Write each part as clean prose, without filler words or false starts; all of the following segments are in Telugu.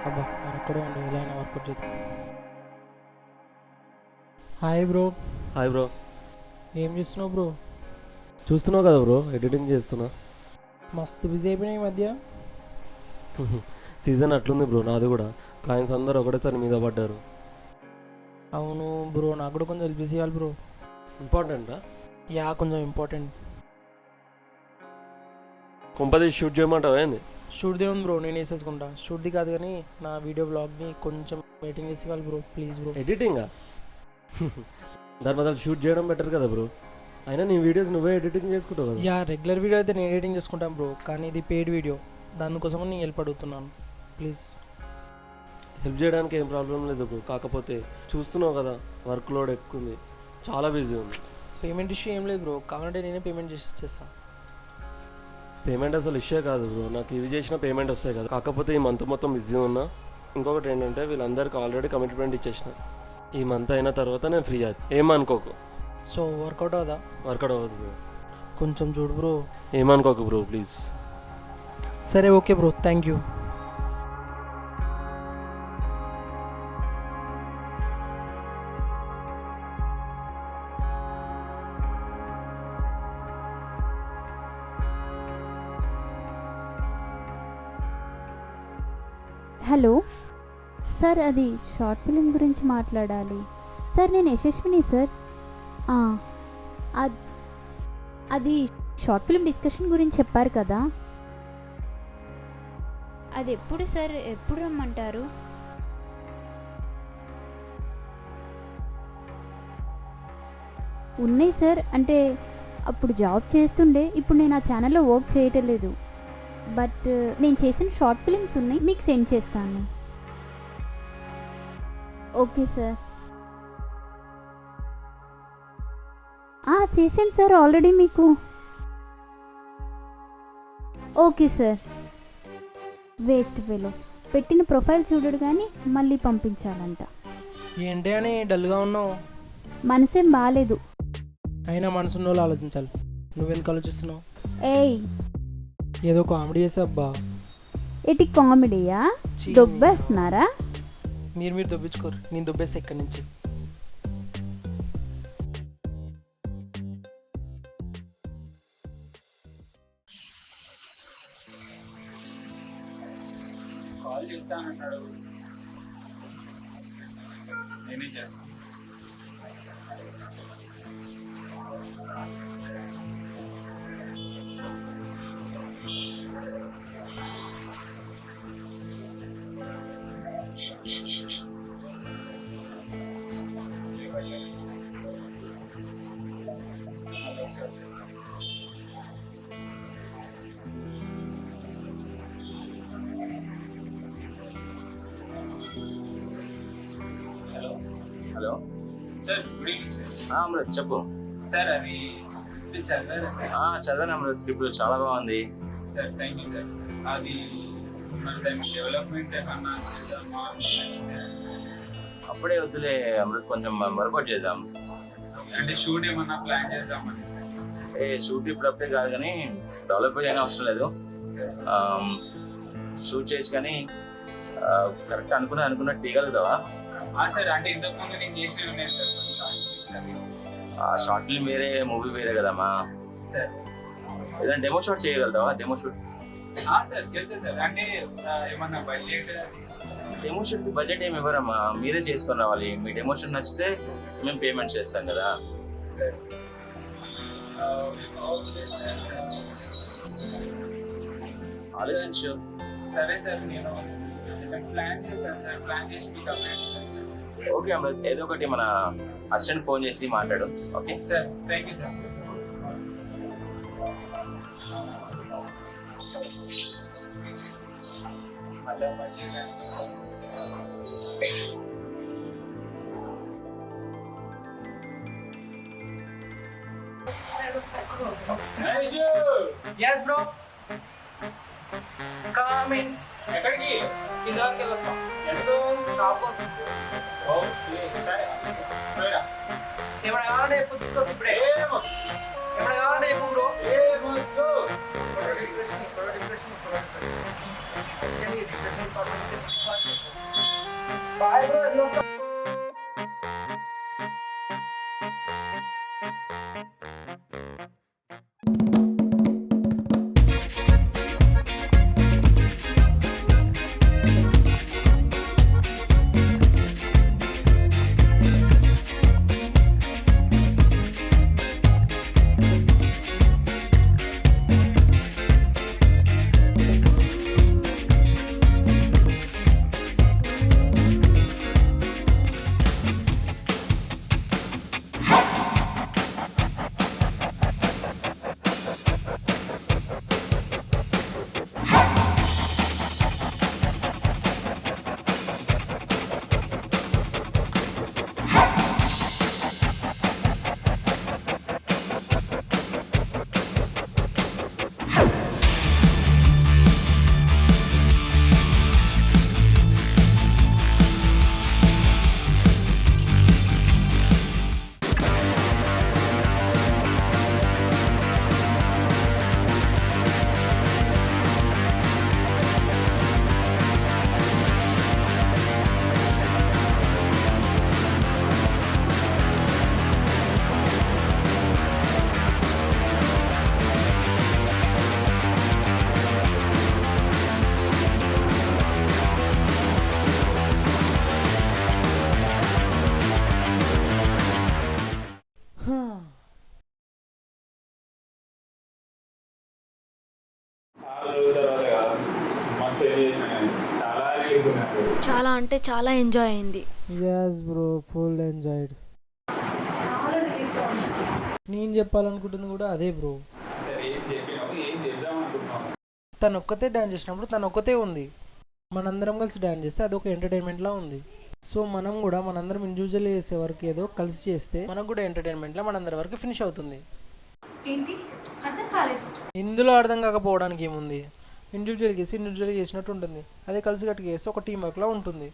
అబ్బా నేను ఎక్కడో ఉండి ఎలా అయినా వర్కౌట్ చేద్దాం. Hi bro. Hi bro. ఏం చేస్తున్నావు బ్రో? చూస్తున్నావు కదా బ్రో, ఎడిటింగ్ చేస్తున్నా. మస్తు బిజీ అయిపోయినాయి ఈ మధ్య. సీజన్ అట్లుంది బ్రో, నాది కూడా. క్లయింట్స్ అందరూ ఒకటేసారి మీద పడ్డారు. అవును బ్రో, నాకు కూడా కొంచెం బిజీ ఇవ్వాలి బ్రో. ఇంపార్టెంటా? యా కొంచెం ఇంపార్టెంట్. కొంపది షూట్ చేయమంటావా ఏంది? షూట్దే ఉంది బ్రో, నేను వేసేసుకుంటా. షూట్ది కాదు కానీ నా వీడియో బ్లాగ్ని కొంచెం ఎడిటింగ్ చేసి ఇవ్వాలి బ్రో, ప్లీజ్ బ్రో. ఎడిటింగా? దాని బదులు షూట్ చేయడం బెటర్ కదా బ్రో. అయినా నీ వీడియోస్ నువ్వే ఎడిటింగ్ చేసుకుంటావు కదా. యా రెగ్యులర్ వీడియో అయితే నేను ఎడిటింగ్ చేసుకుంటాను బ్రో, కానీ ఇది పెయిడ్ వీడియో, దానికోసం నేను హెల్ప్ అడుగుతున్నాను ప్లీజ్. హెల్ప్ చేయడానికి ఏం ప్రాబ్లం లేదు బ్రో, కాకపోతే చూస్తున్నావు కదా వర్క్ లోడ్ ఎక్కువ ఉంది, చాలా బిజీ ఉంది. పేమెంట్ ఇష్యూ ఏం లేదు బ్రో, కావాలంటే నేనే పేమెంట్ చేస్తాను. పేమెంట్ అసలు ఇష్యూ కాదు బ్రో, నాకు ఇవి చేసిన పేమెంట్ వస్తాయి కదా. కాకపోతే ఈ మంత్ మొత్తం బిజీ ఉన్నా. ఇంకొకటి ఏంటంటే వీళ్ళందరికీ ఆల్రెడీ కమిట్మెంట్ ఇచ్చేసిన. ఈ మంత్ అయిన తర్వాత నేను ఫ్రీ అవుతుంది, ఏమనుకోకు. సో వర్కౌట్ అవుదా? వర్కౌట్ అవ్వదు బ్రో, కొంచెం చూడు బ్రో. ఏమనుకోకు బ్రో ప్లీజ్. సరే okay bro, thank you. Hello sir, అది షార్ట్ ఫిలిం గురించి మాట్లాడాలి సార్. నేను యశస్విని సార్. అది షార్ట్ ఫిలిం డిస్కషన్ గురించి చెప్పారు కదా. అది ఎప్పుడు సార్, ఎప్పుడు రమ్మంటారు? ఉన్నాయి సార్, అంటే అప్పుడు జాబ్ చేస్తుండే, ఇప్పుడు నేను ఆ ఛానల్లో వర్క్ చేయటం లేదు. బట్ నేను చేసిన షార్ట్ ఫిలిమ్స్ ఉన్నాయి, మీకు సెండ్ చేస్తాను. Okay sir. చేశాను సార్ ఆల్రెడీ మీకు. Okay sir. వేస్ట్ ఫెలో, పెట్టిన ప్రొఫైల్ చూడడు కానీ మళ్ళీ పంపించాలంట. ఏంటి అని డల్గా ఉన్నావు? మనసేం బాగాలేదు. అయినా మనసున్న వాళ్ళు ఆలోచించాలి, నువ్వెందుకు ఆలోచిస్తున్నావు? ఏయ్, ఏదో కామెడీ చేసా అబ్బా. ఎటి కామెడీయా? దొబ్బేస్తున్నారా? మీరు దొబ్బించుకోరు, నేను దొబ్బేస్తా ఇక్కడి నుంచి. కాల్ చేశానన్నాడు, నేనే చేస్తాను. Hello hello sir, good evening sir. Amrit చెప్పు. సార్ అది స్క్రిప్ట్ చదివారా సార్? చదివాను అమృత్, స్క్రిప్ట్ చాలా బాగుంది. Sir thank you sir. అది దాని డెవలప్మెంట్ ఏమన్నా చేద్దామా? అప్పుడే వద్దులే అమృత్, కొంచెం వర్కౌట్ చేద్దాం. అంటే షూట్ ఏమన్నా ప్లాన్ చేద్దామని సార్. షూట్ ఇప్పుడప్పుడే కాదు కానీ డెవలప్ చేయని అవసరం లేదు. షూట్ చేయొచ్చు కానీ కరెక్ట్ అనుకున్నట్టు తీయగలుగుతావా? సార్ అంటే ఇంతకుముందు నేను చేసినవి ఉన్నాయి సార్ షార్ట్ ఫిల్మ్ వేరే, మూవీ వేరే కదమ్మా. సార్ ఏదైనా డెమో షూట్ చేయగలుగుతావా? డెమో షూట్ సార్ చేసే సార్. అంటే ఏమన్నా బడ్జెట్? డెమో షూట్కి బడ్జెట్ ఏమి ఇవ్వరమ్మా, మీరే చేసుకొని రావాలి. మీ డెమో షూట్ నచ్చితే మేము పేమెంట్ చేస్తాం కదా. సార్ ఆలోచించు. సరే సార్, నేను ప్లాన్ చేశాను సార్. ప్లాన్ చేసి మీకు అప్డేట్ ఇస్తాను సార్. ఓకే అమృత్, ఏదో ఒకటి మన అసిస్టెంట్ ఫోన్ చేసి మాట్లాడు. Okay sir, thank you sir. మళ్ళీ బడ్జెట్ ఎస్ బ్రో, కమింగ్. ఎక్కడికి? కింద వరకు వెళ్ళొస్తాం. ఎందుకు? షాప్ కోసం. ఓకే సరే, పోయిరా. ఏమైనా కావాలంటే చెప్పు, తీసుకోవచ్చు ఇప్పుడే. ఏమైనా కావాలంటే చెప్పు బ్రో. డిప్రెషన్ చాలా రోజుల తర్వాత కదా మస్తు ఎంజాయ్ చేసిన కానీ చాలా రిలీఫ్ నాకు. చాలా అంటే చాలా ఎంజాయ్ అయింది. Yes bro, full enjoyed. నేను చెప్పాలనుకుంటుంది కూడా అదే బ్రో. సరే ఏం చెప్పినావు, ఏం చేద్దాం అనుకుంటున్నావు? తను ఒక్కతే డ్యాన్స్ చేసినప్పుడు తను ఒక్కతే ఉంది, మనందరం కలిసి డ్యాన్స్ చేస్తే అదొక ఎంటర్టైన్మెంట్లా ఉంది. సో మనం కూడా మనందరం ఇండివిజువల్ చేసే వరకు ఏదో కలిసి చేస్తే మనకు కూడా ఎంటర్టైన్మెంట్లో మనందరి వరకు ఫినిష్ అవుతుంది. ఇందులో అర్థం కాకపోవడానికి ఏముంది, ఇండివిజువల్ చేసినట్టు ఉంటుంది. అదే కలిసి కట్టుకు చేస్తే ఒక టీం వర్క్లా ఉంటుంది.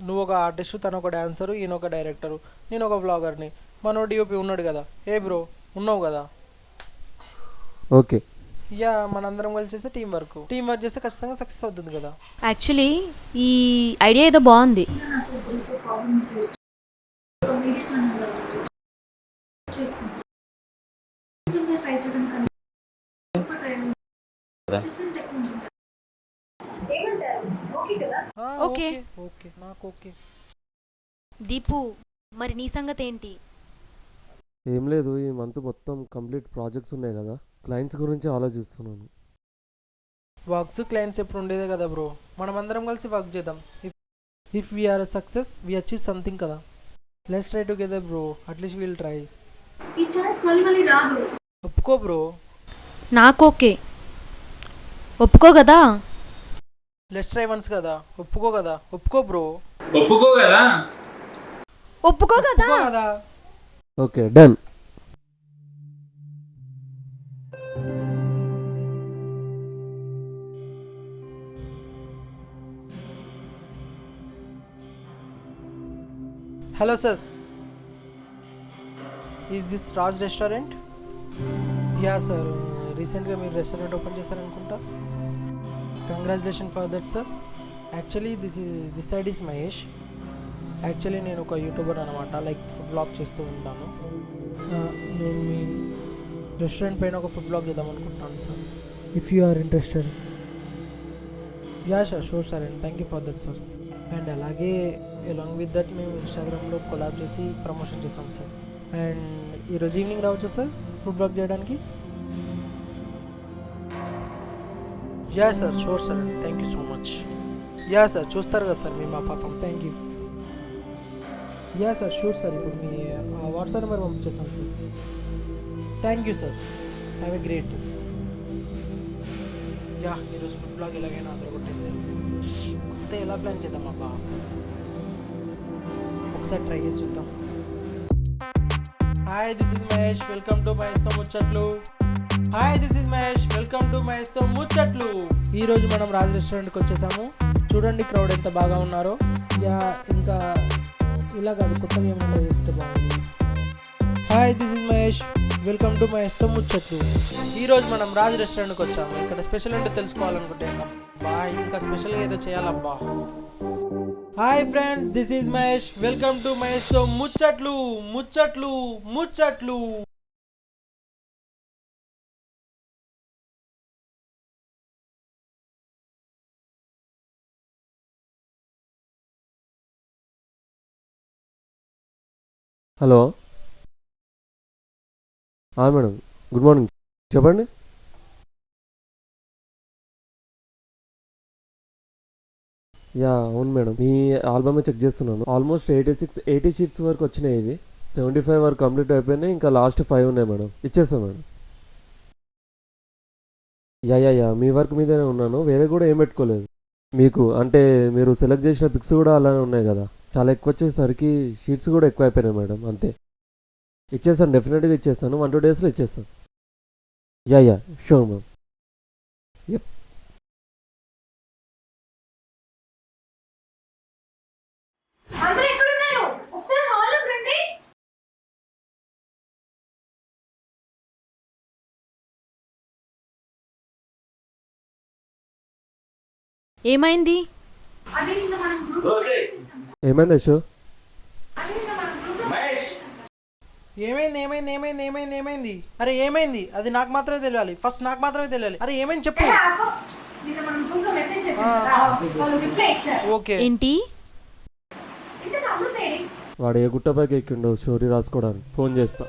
నువ్వు ఒక ఆర్టిస్టు, తను ఒక డాన్సరు, ఈయన ఒక డైరెక్టరు, నేను ఒక బ్లాగర్ని, మనో డిఓపి ఉన్నాడు కదా, ఏ బ్రో ఉన్నావు కదా. ఓకే. యా, మనందరం కలిసి చేస్తే టీం వర్క్ చేస్తే ఖచ్చితంగా సక్సెస్ అవుతుంది కదా. యాక్చువల్లీ ఈ ఐడియా ఏదో బాగుంది. ఓకే. ఓకే, నాకు ఓకే. దీపు, మరి నీ సంగతి ఏంటి? ఏం లేదు, ఈ మంత్ మొత్తం కంప్లీట్ ప్రాజెక్ట్స్ ఉన్నాయి కదా, క్లయింట్స్ గురించి ఆలోచిస్తున్నాను. వర్క్స్ క్లయింట్స్ ఎప్పుడు ఉండేదే కదా బ్రో, మనం అందరం కలిసి వర్క్ చేద్దాం. If we are success we achieve something కదా. Let's try together bro, at least will try. ఈ ఛాన్స్ మళ్ళీ రాదు. ఒప్పుకో బ్రో. నాకు ఓకే. ఒప్పుకో కదా. లెట్స్ ట్రై వన్స్ కదా. ఒప్పుకో కదా. ఒప్పుకో బ్రో. ఒప్పుకో కదా. ఒప్పుకో కదా. ఒప్పుకో కదా. Okay, done. Hello sir, is this Raj restaurant? Yeah sir, రీసెంట్గా మీరు రెస్టారెంట్ ఓపెన్ చేశారనుకుంటా. Congratulation for that sir. Actually this side is Mahesh. Actually నేను ఒక యూట్యూబర్ అనమాట, లైక్ ఫుడ్ బ్లాగ్ చేస్తూ ఉంటాను. నేను మీ రెస్టారెంట్ పైన ఒక ఫుడ్ బ్లాగ్ చేద్దాం అనుకుంటున్నాను sir. If you are interested. Yeah sir, sure sir, and thank you for that sir. And అలాగే అలాంగ్ విత్ దట్ మేము ఇన్స్టాగ్రామ్లో కొలాబ్ చేసి ప్రమోషన్ చేస్తాం సార్. అండ్ ఈరోజు ఈవినింగ్ రావచ్చా సార్ ఫుడ్ బ్లాగ్ చేయడానికి? Yeah sir, sure sir, and thank you so much. Yeah sir, చూస్తారు కదా సార్ మీ మా perform. Thank you. Yeah sir, sure sir, ఇప్పుడు మీ వాట్సాప్ నెంబర్ పంపించేస్తాను sir. Thank you sir, have a great day. Yeah, ఈరోజు ఫుడ్ బ్లాగ్ ఎలాగైనా అందరూ కొట్టేసారు. కొత్త ఎలా ప్లాన్ చేద్దాం అబ్బా, ఒకసారి ట్రై చేసి చూద్దాం. Hi, this is Mahesh, welcome to మహేష్తో ముచ్చట్లు. Hi, this is Mahesh, welcome to మహేష్తో ముచ్చట్లు. ఈరోజు మనం రాజ్ రెస్టారెంట్కి వచ్చేసాము. చూడండి క్రౌడ్ ఎంత బాగా ఉన్నారో. యా, ఇంకా ఇలా కాదు, కొత్తగా ఏమైనా చేస్తే బాగుంది. Hi, this is Mahesh, welcome to మహేష్తో ముచ్చట్లు. ఈరోజు మనం రాజ్ రెస్టారెంట్కి వచ్చాము. ఇక్కడ స్పెషల్ ఏంటో తెలుసుకోవాలనుకుంటే బా, ఇంకా స్పెషల్గా ఏదో చేయాలబ్బా. Hi friends, this is Mahesh, welcome to మహేష్తో ముచ్చట్లు ముచ్చట్లు ముచ్చట్లు. హలో. మేడం, గుడ్ మార్నింగ్, చెప్పండి. యా, అవును మేడం, మీ ఆల్బమ్ చెక్ చేస్తున్నాను. ఆల్మోస్ట్ 80 షీట్స్ వరకు వచ్చినాయి. ఇవి 75 వరకు కంప్లీట్ అయిపోయినాయి. ఇంకా లాస్ట్ 5 ఉన్నాయి మేడం, ఇచ్చేస్తాం మేడం. యా, మీ వర్క్ మీదనే ఉన్నాను, వేరే కూడా ఏం పెట్టుకోలేదు. మీకు అంటే మీరు సెలెక్ట్ చేసిన పిక్స్ కూడా అలానే ఉన్నాయి కదా, చాలా ఎక్కువ వచ్చేసరికి షీట్స్ కూడా ఎక్కువ అయిపోయినాయి మేడం. అంతే, ఇచ్చేస్తాను, డెఫినెట్గా ఇచ్చేస్తాను. 1-2 డేస్లో ఇచ్చేస్తాను. Yeah, sure ma'am. యప్. అందరూ ఎక్కడున్నారు? ఒకసారి హాల్లోకి రండి. ఏమైంది? అది నిన్న మనం గ్రూప్ ఏమైంది యశో? ఏమైంది? అరే ఏమైంది? అది నాకు మాత్రమే తెలియాలి. ఫస్ట్ నాకు మాత్రమే తెలియాలి. అరే ఏమైంది చెప్పు. నిన్న మనం గ్రూప్ లో మెసేజ్ చేసాం కదా, వాళ్ళు రిప్లై ఇచ్చారు. ఓకే. ఏంటి? ఇంతకు అమృత ఏడి? వాడు ఏ గుట్టపైకి ఎక్కిండో స్టోరీ రాసుకోవడానికి. ఫోన్ చేస్తా.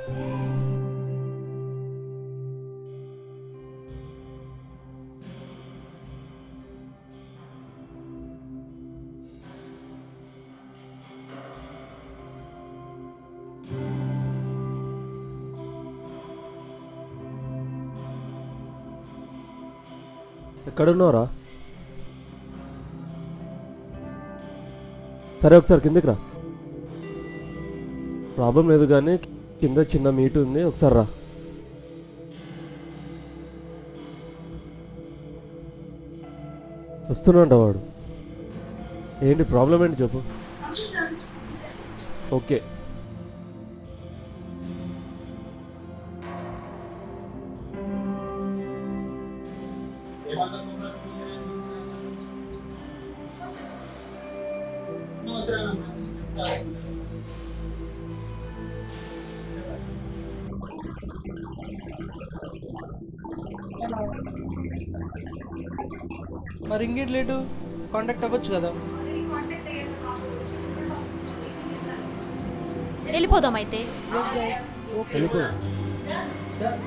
ఎక్కడున్నావురా? సరే ఒకసారి కిందకి రా. ప్రాబ్లం లేదు కానీ కింద చిన్న మీట్ ఉంది, ఒకసారి రా. వస్తున్నాంట వాడు. ఏంటి ప్రాబ్లం ఏంటి చెప్పు. ఓకే మరి ఇంకేంటి లేటు, కాంటాక్ట్ అవ్వచ్చు కదా. వెళ్ళిపోదాం అయితే. Yes guys, okay. వెళ్ళిపో. Done.